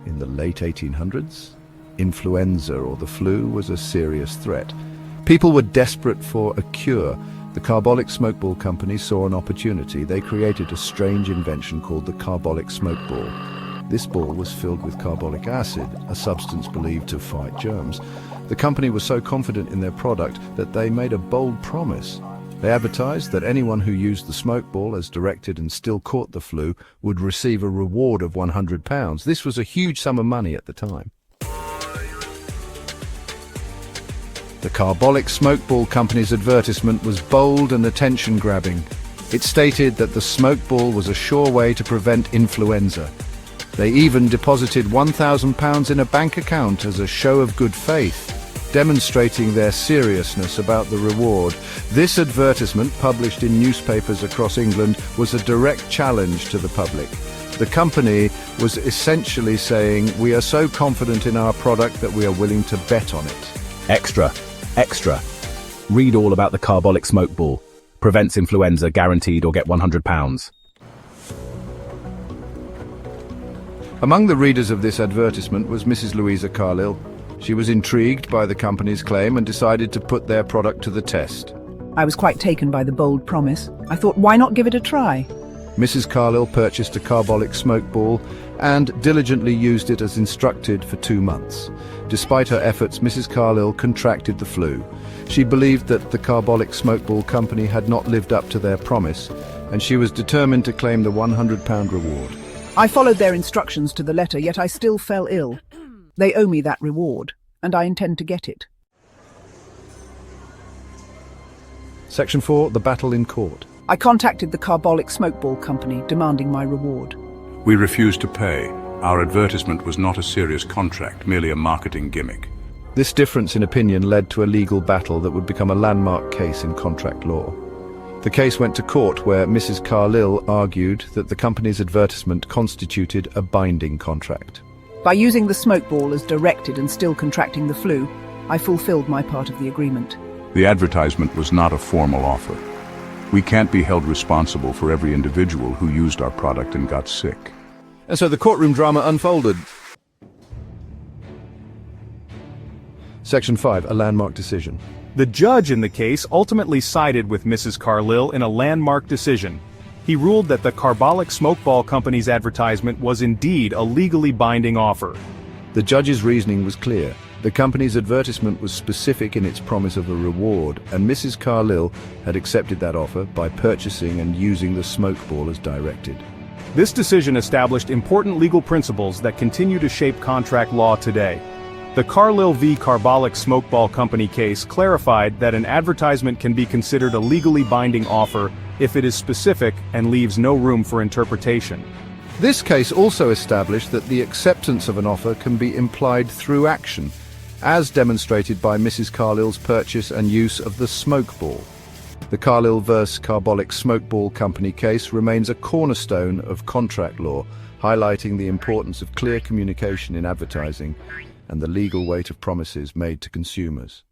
In the late 1800s, influenza or the flu was a serious threat. People were desperate for a cure. The Carbolic smoke ball company saw an opportunity. They created a strange invention called the Carbolic smoke ball. This ball was filled with carbolic acid, a substance believed to fight germs. The company was so confident in their product that they made a bold promise. They advertised that anyone who used the smoke ball as directed and still caught the flu would receive a reward of £100. This was a huge sum of money at the time. The Carbolic smoke ball company's advertisement was bold and attention-grabbing. It stated that the smoke ball was a sure way to prevent influenza. They even deposited £1,000 in a bank account as a show of good faith, demonstrating their seriousness about the reward. This advertisement, published in newspapers across England, was a direct challenge to the public. The company was essentially saying, "We are so confident in our product that we are willing to bet on it." Extra. Read all about the Carbolic smoke ball. Prevents influenza, guaranteed, or get £100. Among the readers of this advertisement was Mrs. Louisa Carlill. She was intrigued by the company's claim and decided to put their product to the test. I was quite taken by the bold promise. I thought, why not give it a try? Mrs. Carlill purchased a Carbolic smoke ball and diligently used it as instructed for 2 months. Despite her efforts, Mrs. Carlill contracted the flu. She believed that the Carbolic smoke ball company had not lived up to their promise, and she was determined to claim the £100 reward. I followed their instructions to the letter, yet I still fell ill. They owe me that reward, and I intend to get it. Section 4. The battle in court. I contacted the Carbolic smoke ball company, demanding my reward. We refused to pay. Our advertisement was not a serious contract, merely a marketing gimmick. This difference in opinion led to a legal battle that would become a landmark case in contract law. The case went to court, where Mrs. Carlill argued that the company's advertisement constituted a binding contract. By using the smoke ball as directed and still contracting the flu, I fulfilled my part of the agreement. The advertisement was not a formal offer. We can't be held responsible for every individual who used our product and got sick. And so the courtroom drama unfolded. Section 5. A landmark decision. The judge in the case ultimately sided with Mrs. Carlill in a landmark decision. He ruled that the Carbolic smoke ball company's advertisement was indeed a legally binding offer. The judge's reasoning was clear. The company's advertisement was specific in its promise of a reward, and Mrs. Carlill had accepted that offer by purchasing and using the smoke ball as directed. This decision established important legal principles that continue to shape contract law today. The Carlill v. Carbolic smoke ball company case clarified that an advertisement can be considered a legally binding offer if it is specific and leaves no room for interpretation. This case also established that the acceptance of an offer can be implied through action, as demonstrated by Mrs. Carlill's purchase and use of the smoke ball. The Carlill v. Carbolic smoke ball company case remains a cornerstone of contract law, highlighting the importance of clear communication in advertising and the legal weight of promises made to consumers.